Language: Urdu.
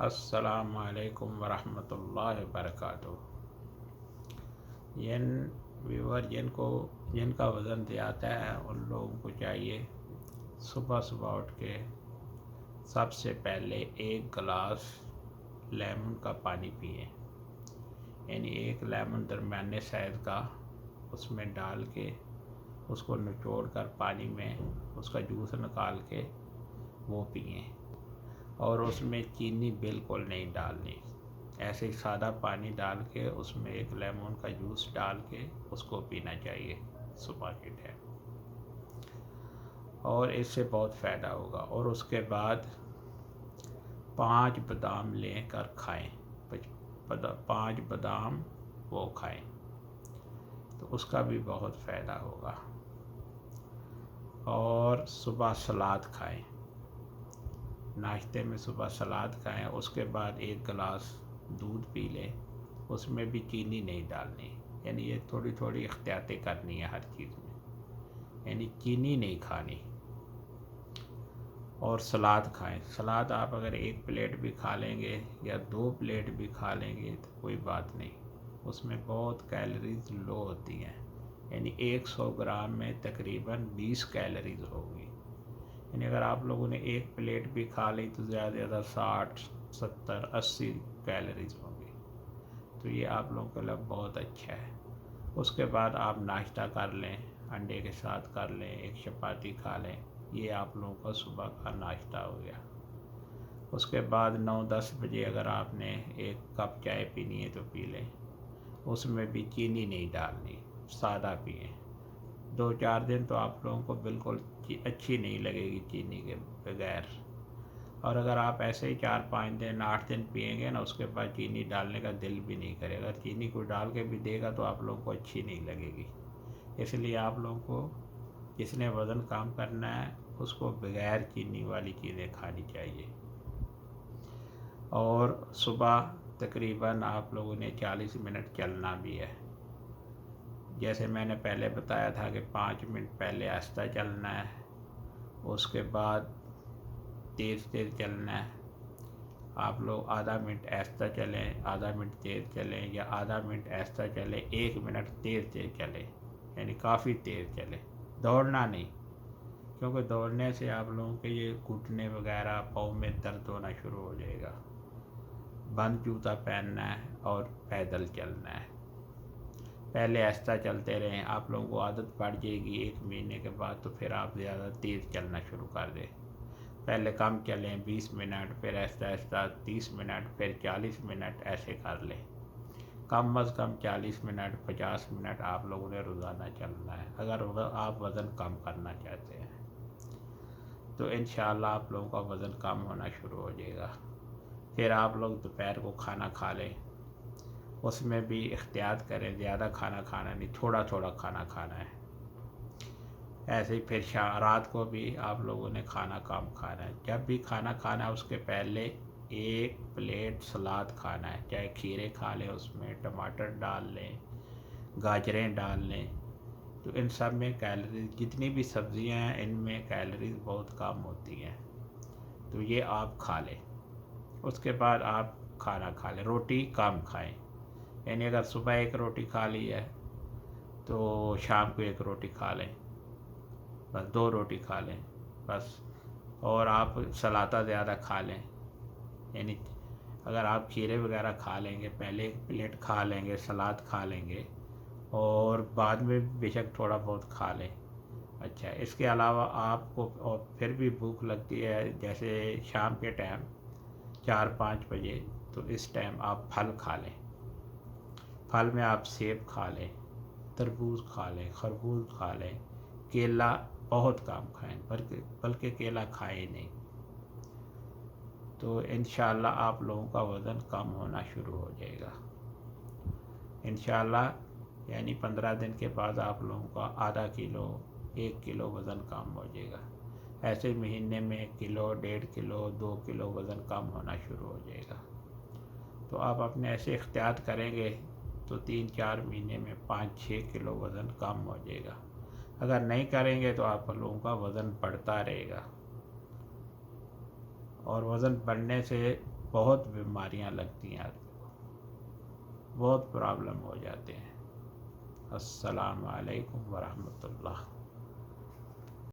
السلام علیکم ورحمۃ اللہ وبرکاتہ۔ جن کا وزن زیادہ ہے ان لوگوں کو چاہیے صبح صبح اٹھ کے سب سے پہلے ایک گلاس لیمن کا پانی پئیں، یعنی ایک لیمن درمیانے سائز کا اس میں ڈال کے اس کو نچوڑ کر پانی میں اس کا جوس نکال کے وہ پئیں، اور اس میں چینی بالکل نہیں ڈالنی، ایسے ہی سادہ پانی ڈال کے اس میں ایک لیمن کا جوس ڈال کے اس کو پینا چاہیے صبح کے ٹائم، اور اس سے بہت فائدہ ہوگا۔ اور اس کے بعد 5 بادام لے کر کھائیں، 5 بادام وہ کھائیں تو اس کا بھی بہت فائدہ ہوگا۔ اور صبح سلاد کھائیں، ناشتے میں صبح سلاد کھائیں، اس کے بعد ایک گلاس دودھ پی لیں، اس میں بھی چینی نہیں ڈالنی، یعنی یہ تھوڑی تھوڑی احتیاطیں کرنی ہے ہر چیز میں، یعنی چینی نہیں کھانی۔ اور سلاد کھائیں، سلاد آپ اگر 1 پلیٹ بھی کھا لیں گے یا 2 پلیٹ بھی کھا لیں گے تو کوئی بات نہیں، اس میں بہت کیلریز لو ہوتی ہیں، یعنی 100 گرام میں تقریباً 20 کیلریز ہوگی، یعنی اگر آپ لوگوں نے 1 پلیٹ بھی کھا لی تو زیادہ سے زیادہ 60 70 80 کیلریز ہوں گی، تو یہ آپ لوگوں کے لیے بہت اچھا ہے۔ اس کے بعد آپ ناشتہ کر لیں، انڈے کے ساتھ کر لیں، ایک چپاتی کھا لیں، یہ آپ لوگوں کا صبح کا ناشتہ ہو گیا۔ اس کے بعد 9-10 بجے اگر آپ نے 1 کپ چائے پینی ہے تو پی لیں، اس میں بھی چینی نہیں ڈالنی، سادہ پئیں۔ 2-4 دن تو آپ لوگوں کو بالکل اچھی نہیں لگے گی چینی کے بغیر، اور اگر آپ ایسے ہی 4-5 دن 8 دن پئیں گے نا، اس کے بعد چینی ڈالنے کا دل بھی نہیں کرے گا، چینی کو ڈال کے بھی دے گا تو آپ لوگوں کو اچھی نہیں لگے گی۔ اس لیے آپ لوگوں کو جس نے وزن کم کرنا ہے اس کو بغیر چینی والی چیزیں کھانی چاہیے۔ اور صبح تقریباً آپ لوگوں نے 40 منٹ چلنا بھی ہے، جیسے میں نے پہلے بتایا تھا کہ 5 منٹ پہلے آہستہ چلنا ہے، اس کے بعد تیز چلنا ہے۔ آپ لوگ آدھا منٹ آہستہ چلیں، آدھا منٹ تیز چلیں، یا آدھا منٹ آہستہ چلیں 1 منٹ تیز چلیں، یعنی کافی تیز چلیں، دوڑنا نہیں، کیونکہ دوڑنے سے آپ لوگوں کے یہ گھٹنے وغیرہ پاؤں میں درد ہونا شروع ہو جائے گا۔ بند جوتا پہننا ہے اور پیدل چلنا ہے، پہلے آہستہ چلتے رہیں، آپ لوگوں کو عادت پڑ جائے گی 1 مہینے کے بعد، تو پھر آپ زیادہ تیز چلنا شروع کر دیں۔ پہلے کم چلیں 20 منٹ، پھر آہستہ آہستہ 30 منٹ، پھر 40 منٹ، ایسے کر لیں، کم از کم 40 منٹ 50 منٹ آپ لوگوں نے روزانہ چلنا ہے اگر آپ وزن کم کرنا چاہتے ہیں، تو انشاءاللہ آپ لوگوں کا وزن کم ہونا شروع ہو جائے گا۔ پھر آپ لوگ دوپہر کو کھانا کھا لیں، اس میں بھی احتیاط کریں، زیادہ کھانا کھانا نہیں، تھوڑا تھوڑا کھانا کھانا ہے۔ ایسے ہی پھر رات کو بھی آپ لوگوں نے کھانا کم کھانا ہے، جب بھی کھانا کھانا ہے اس کے پہلے 1 پلیٹ سلاد کھانا ہے، چاہے کھیرے کھا لیں، اس میں ٹماٹر ڈال لیں، گاجریں ڈال لیں، تو ان سب میں کیلریز، جتنی بھی سبزیاں ہیں ان میں کیلریز بہت کم ہوتی ہیں، تو یہ آپ کھا لیں۔ اس کے بعد آپ کھانا کھا لیں، روٹی کم کھائیں، یعنی اگر صبح 1 روٹی کھا لی ہے تو شام کو 1 روٹی کھا لیں، بس 2 روٹی کھا لیں بس، اور آپ سلاتہ زیادہ کھا لیں، یعنی اگر آپ کھیرے وغیرہ کھا لیں گے، پہلے 1 پلیٹ کھا لیں گے، سلاد کھا لیں گے، اور بعد میں بے شک تھوڑا بہت کھا لیں۔ اچھا، اس کے علاوہ آپ کو اور پھر بھی بھوک لگتی ہے جیسے شام کے ٹائم 4-5 بجے، تو اس ٹائم آپ پھل کھا لیں، پھل میں آپ سیب کھا لیں، تربوز کھا لیں، خربوز کھا لیں، کیلا بہت کم کھائیں، بلکہ کیلا کھائیں نہیں، تو انشاءاللہ آپ لوگوں کا وزن کم ہونا شروع ہو جائے گا انشاءاللہ، یعنی 15 دن کے بعد آپ لوگوں کا آدھا کلو 1 کلو وزن کم ہو جائے گا، ایسے مہینے میں 1 کلو 1.5 کلو 2 کلو وزن کم ہونا شروع ہو جائے گا، تو آپ اپنے ایسے احتیاط کریں گے تو 3-4 مہینے میں 5-6 کلو وزن کم ہو جائے گا، اگر نہیں کریں گے تو آپ لوگوں کا وزن بڑھتا رہے گا، اور وزن بڑھنے سے بہت بیماریاں لگتی ہیں آدمی کو، بہت پرابلم ہو جاتے ہیں۔ السلام علیکم ورحمۃ اللہ۔